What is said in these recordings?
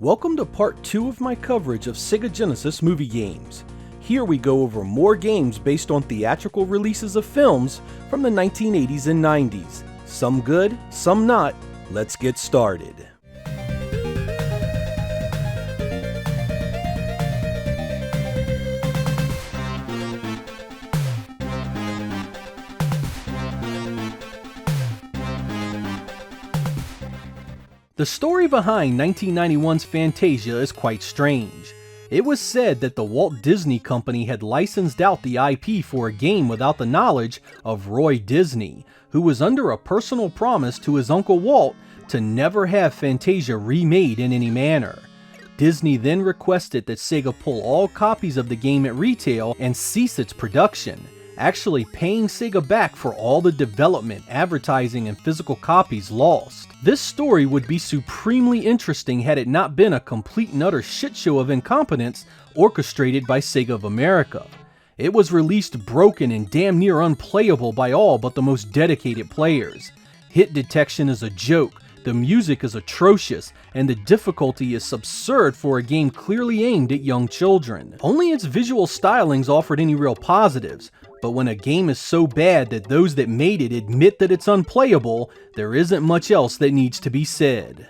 Welcome to part 2 of my coverage of Sega Genesis movie games. Here we go over more games based on theatrical releases of films from the 1980s and 90s. Some good, some not. Let's get started. The story behind 1991's Fantasia is quite strange. It was said that the Walt Disney Company had licensed out the IP for a game without the knowledge of Roy Disney, who was under a personal promise to his Uncle Walt to never have Fantasia remade in any manner. Disney then requested that Sega pull all copies of the game at retail and cease its production, actually paying Sega back for all the development, advertising, and physical copies lost. This story would be supremely interesting had it not been a complete and utter shitshow of incompetence orchestrated by Sega of America. It was released broken and damn near unplayable by all but the most dedicated players. Hit detection is a joke, the music is atrocious, and the difficulty is absurd for a game clearly aimed at young children. Only its visual stylings offered any real positives, but when a game is so bad that those that made it admit that it's unplayable, there isn't much else that needs to be said.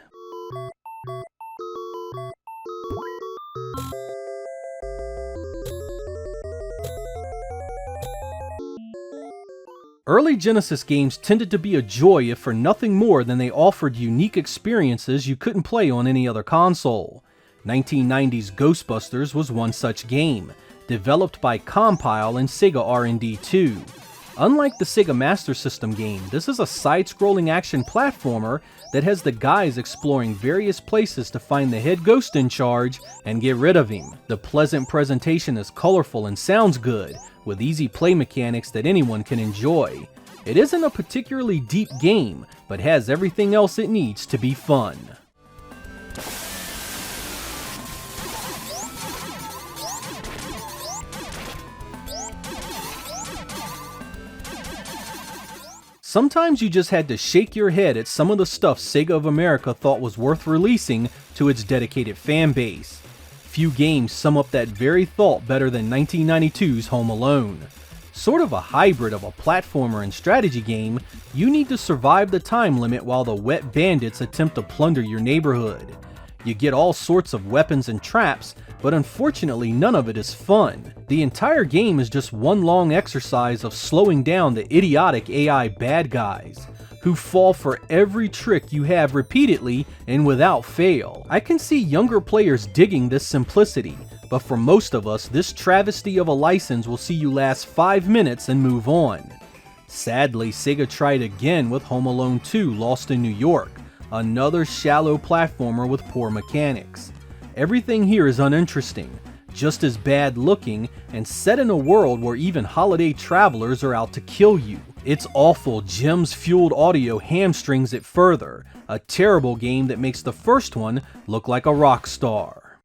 Early Genesis games tended to be a joy if for nothing more than they offered unique experiences you couldn't play on any other console. 1990's Ghostbusters was one such game, developed by Compile and Sega R&D 2. Unlike the Sega Master System game, this is a side-scrolling action platformer that has the guys exploring various places to find the head ghost in charge and get rid of him. The pleasant presentation is colorful and sounds good, with easy play mechanics that anyone can enjoy. It isn't a particularly deep game, but has everything else it needs to be fun. Sometimes you just had to shake your head at some of the stuff Sega of America thought was worth releasing to its dedicated fan base. Few games sum up that very thought better than 1992's Home Alone. Sort of a hybrid of a platformer and strategy game, you need to survive the time limit while the wet bandits attempt to plunder your neighborhood. You get all sorts of weapons and traps, but unfortunately none of it is fun. The entire game is just one long exercise of slowing down the idiotic AI bad guys, who fall for every trick you have repeatedly and without fail. I can see younger players digging this simplicity, but for most of us, this travesty of a license will see you last 5 minutes and move on. Sadly, Sega tried again with Home Alone 2 Lost in New York, another shallow platformer with poor mechanics. Everything here is uninteresting, just as bad looking, and set in a world where even holiday travelers are out to kill you. Its awful gems-fueled audio hamstrings it further, a terrible game that makes the first one look like a rock star.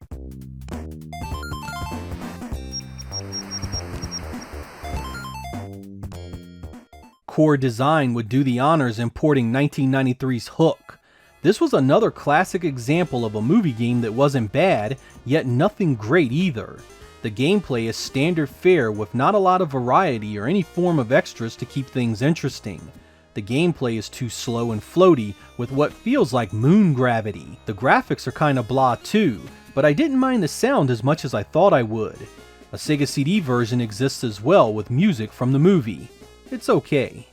Core Design would do the honors importing 1993's Hook. This was another classic example of a movie game that wasn't bad, yet nothing great either. The gameplay is standard fare with not a lot of variety or any form of extras to keep things interesting. The gameplay is too slow and floaty with what feels like moon gravity. The graphics are kinda blah too, but I didn't mind the sound as much as I thought I would. A Sega CD version exists as well with music from the movie. It's okay.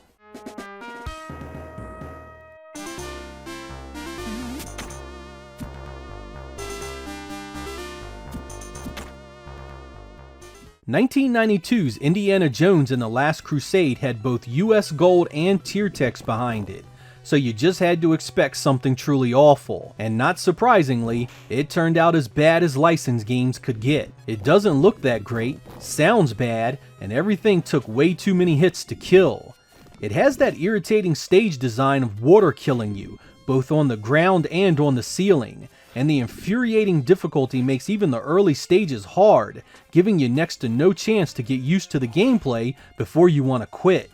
(1992's) Indiana Jones and the Last Crusade had both US Gold and tier text behind it, so you just had to expect something truly awful. And not surprisingly, it turned out as bad as licensed games could get. It doesn't look that great, sounds bad, and everything took way too many hits to kill. It has that irritating stage design of water killing you, both on the ground and on the ceiling, and the infuriating difficulty makes even the early stages hard, giving you next to no chance to get used to the gameplay before you want to quit.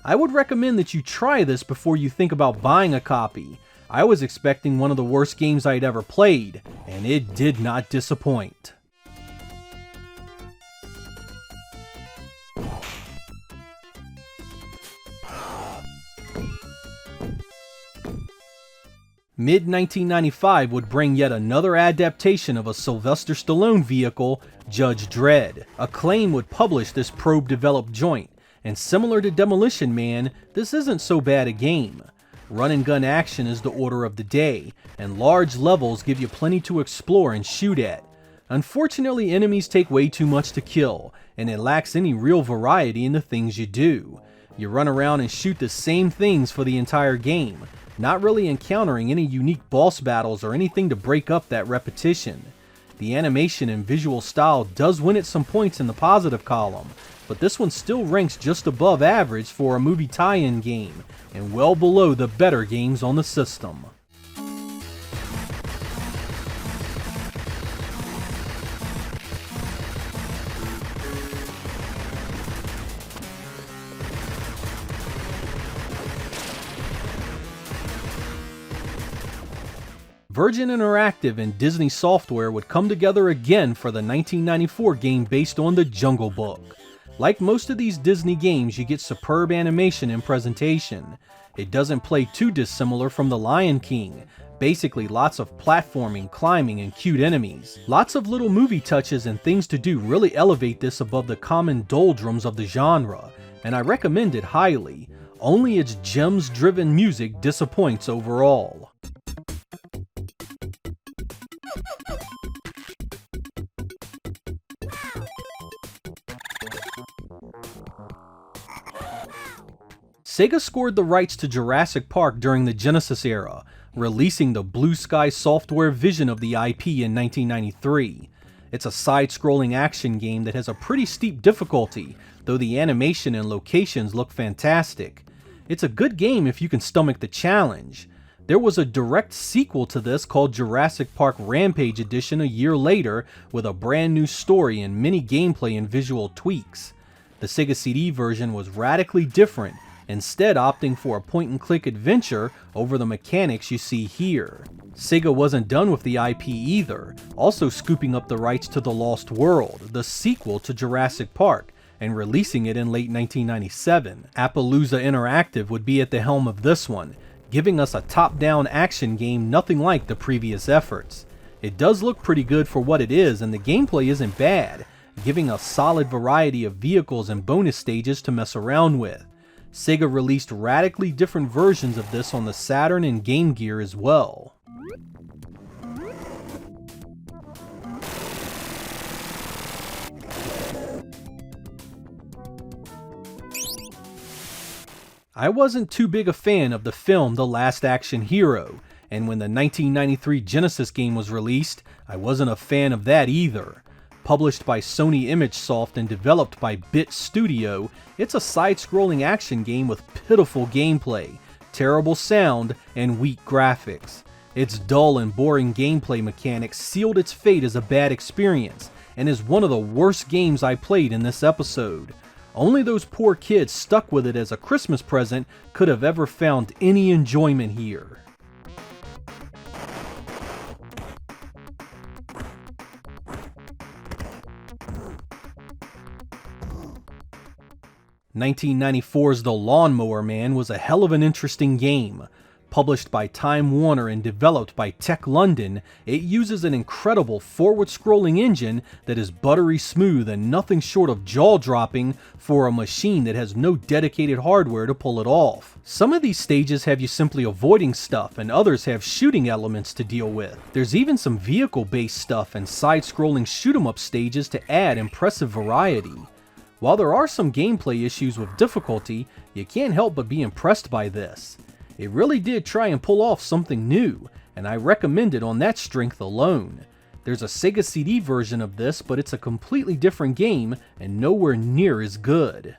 I would recommend that you try this before you think about buying a copy. I was expecting one of the worst games I'd ever played, and it did not disappoint. Mid-1995 would bring yet another adaptation of a Sylvester Stallone vehicle, Judge Dredd. Acclaim would publish this probe-developed joint, and similar to Demolition Man, this isn't so bad a game. Run-and-gun action is the order of the day, and large levels give you plenty to explore and shoot at. Unfortunately, enemies take way too much to kill, and it lacks any real variety in the things you do. You run around and shoot the same things for the entire game, not really encountering any unique boss battles or anything to break up that repetition. The animation and visual style does win at some points in the positive column, but this one still ranks just above average for a movie tie-in game, and well below the better games on the system. Virgin Interactive and Disney Software would come together again for the 1994 game based on The Jungle Book. Like most of these Disney games, you get superb animation and presentation. It doesn't play too dissimilar from The Lion King. Basically lots of platforming, climbing, and cute enemies. Lots of little movie touches and things to do really elevate this above the common doldrums of the genre, and I recommend it highly. Only its gems-driven music disappoints overall. Sega scored the rights to Jurassic Park during the Genesis era, releasing the Blue Sky Software vision of the IP in 1993. It's a side-scrolling action game that has a pretty steep difficulty, though the animation and locations look fantastic. It's a good game if you can stomach the challenge. There was a direct sequel to this called Jurassic Park Rampage Edition a year later with a brand new story and many gameplay and visual tweaks. The Sega CD version was radically different, instead opting for a point-and-click adventure over the mechanics you see here. Sega wasn't done with the IP either, also scooping up the rights to The Lost World, the sequel to Jurassic Park, and releasing it in late 1997. Appaloosa Interactive would be at the helm of this one, giving us a top-down action game nothing like the previous efforts. It does look pretty good for what it is, and the gameplay isn't bad, giving a solid variety of vehicles and bonus stages to mess around with. Sega released radically different versions of this on the Saturn and Game Gear as well. I wasn't too big a fan of the film The Last Action Hero, and when the 1993 Genesis game was released, I wasn't a fan of that either. Published by Sony ImageSoft and developed by Bit Studio, it's a side-scrolling action game with pitiful gameplay, terrible sound, and weak graphics. Its dull and boring gameplay mechanics sealed its fate as a bad experience, and is one of the worst games I played in this episode. Only those poor kids stuck with it as a Christmas present could have ever found any enjoyment here. (1994's The Lawn Mower Man was a hell of an interesting game. Published by Time Warner and developed by Tech London, it uses an incredible forward-scrolling engine that is buttery smooth and nothing short of jaw-dropping for a machine that has no dedicated hardware to pull it off. Some of these stages have you simply avoiding stuff, and others have shooting elements to deal with. There's even some vehicle-based stuff and side-scrolling shoot-'em-up stages to add impressive variety. While there are some gameplay issues with difficulty, you can't help but be impressed by this. It really did try and pull off something new, and I recommend it on that strength alone. There's a Sega CD version of this, but it's a completely different game and nowhere near as good.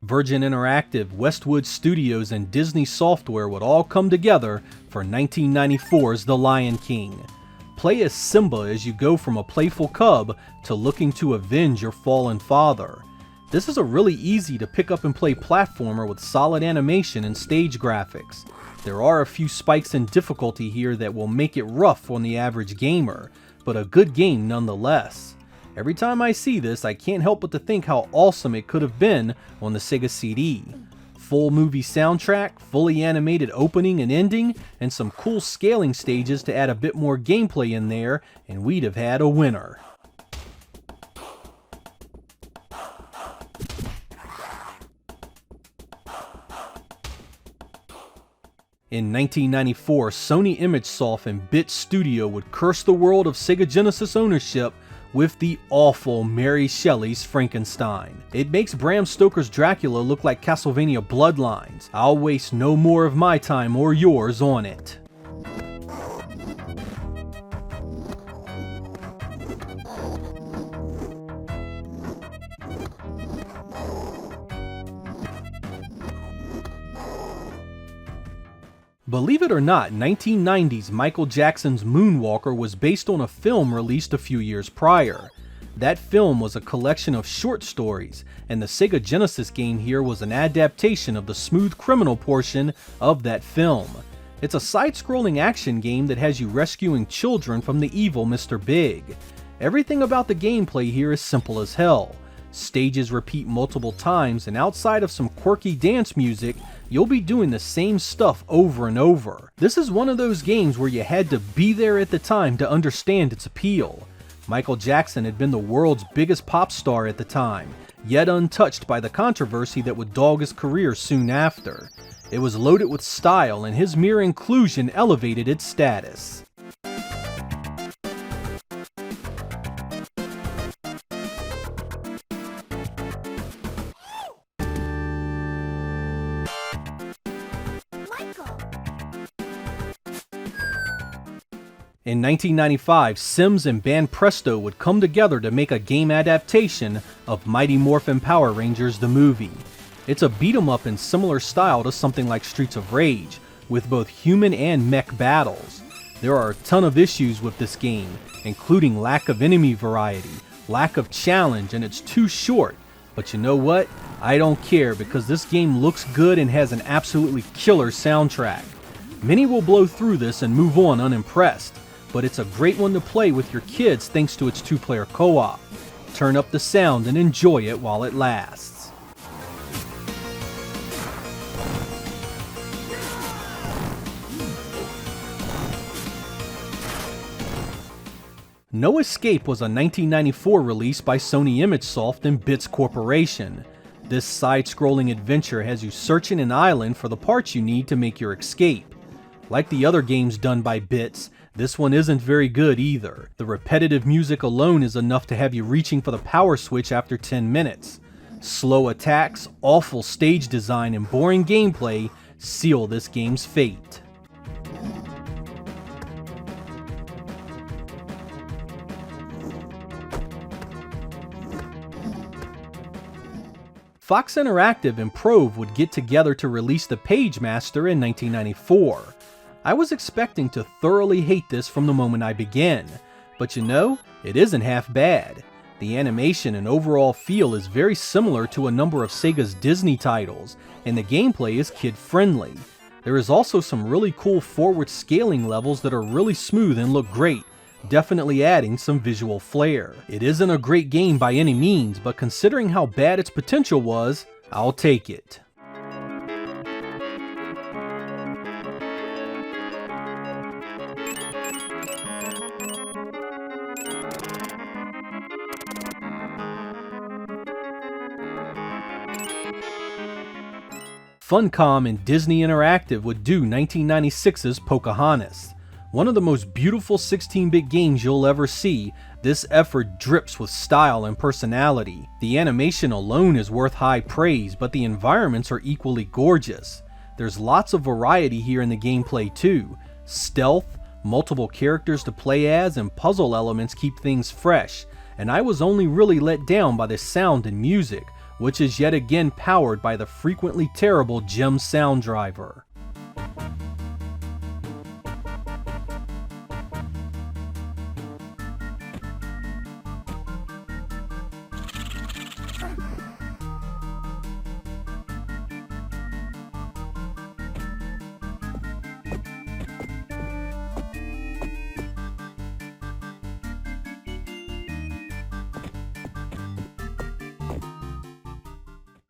Virgin Interactive, Westwood Studios, and Disney Software would all come together for 1994's The Lion King. Play as Simba as you go from a playful cub to looking to avenge your fallen father. This is a really easy to pick up and play platformer with solid animation and stage graphics. There are a few spikes in difficulty here that will make it rough on the average gamer, but a good game nonetheless. Every time I see this, I can't help but to think how awesome it could have been on the Sega CD. Full movie soundtrack, fully animated opening and ending, and some cool scaling stages to add a bit more gameplay in there, and we'd have had a winner. In 1994, Sony ImageSoft and Bit Studio would curse the world of Sega Genesis ownership with the awful Mary Shelley's Frankenstein. It makes Bram Stoker's Dracula look like Castlevania Bloodlines. I'll waste no more of my time or yours on it. Believe it or not, 1990's Michael Jackson's Moonwalker was based on a film released a few years prior. That film was a collection of short stories, and the Sega Genesis game here was an adaptation of the smooth criminal portion of that film. It's a side-scrolling action game that has you rescuing children from the evil Mr. Big. Everything about the gameplay here is simple as hell. Stages repeat multiple times, and outside of some quirky dance music, you'll be doing the same stuff over and over. This is one of those games where you had to be there at the time to understand its appeal. Michael Jackson had been the world's biggest pop star at the time, yet untouched by the controversy that would dog his career soon after. It was loaded with style, and his mere inclusion elevated its status. In 1995, Sims and Band Presto would come together to make a game adaptation of Mighty Morphin Power Rangers the movie. It's a beat-em-up in similar style to something like Streets of Rage, with both human and mech battles. There are a ton of issues with this game, including lack of enemy variety, lack of challenge, and it's too short. But you know what? I don't care, because this game looks good and has an absolutely killer soundtrack. Many will blow through this and move on unimpressed, but it's a great one to play with your kids thanks to its two-player co-op. Turn up the sound and enjoy it while it lasts. No Escape was a 1994 release by Sony ImageSoft and Bits Corporation. This side-scrolling adventure has you searching an island for the parts you need to make your escape. Like the other games done by Bits, this one isn't very good either. The repetitive music alone is enough to have you reaching for the power switch after 10 minutes. Slow attacks, awful stage design, and boring gameplay seal this game's fate. Fox Interactive and Prove would get together to release the Pagemaster in 1994. I was expecting to thoroughly hate this from the moment I began, but you know, it isn't half bad. The animation and overall feel is very similar to a number of Sega's Disney titles, and the gameplay is kid-friendly. There is also some really cool forward scaling levels that are really smooth and look great, definitely adding some visual flair. It isn't a great game by any means, but considering how bad its potential was, I'll take it. Funcom and Disney Interactive would do 1996's Pocahontas. One of the most beautiful 16-bit games you'll ever see, this effort drips with style and personality. The animation alone is worth high praise, but the environments are equally gorgeous. There's lots of variety here in the gameplay too. Stealth, multiple characters to play as, and puzzle elements keep things fresh, and I was only really let down by the sound and music, which is yet again powered by the frequently terrible GEM sound driver.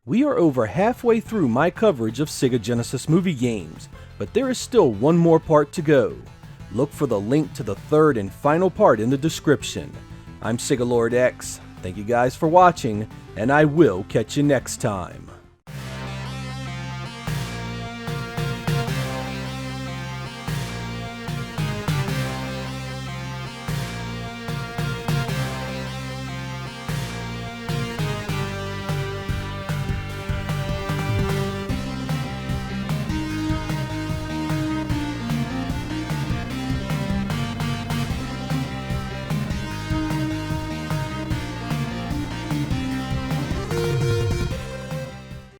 We are over halfway through my coverage of Sega Genesis movie games, but there is still one more part to go. Look for the link to the third and final part in the description. I'm Sega Lord X. Thank you guys for watching, and I will catch you next time.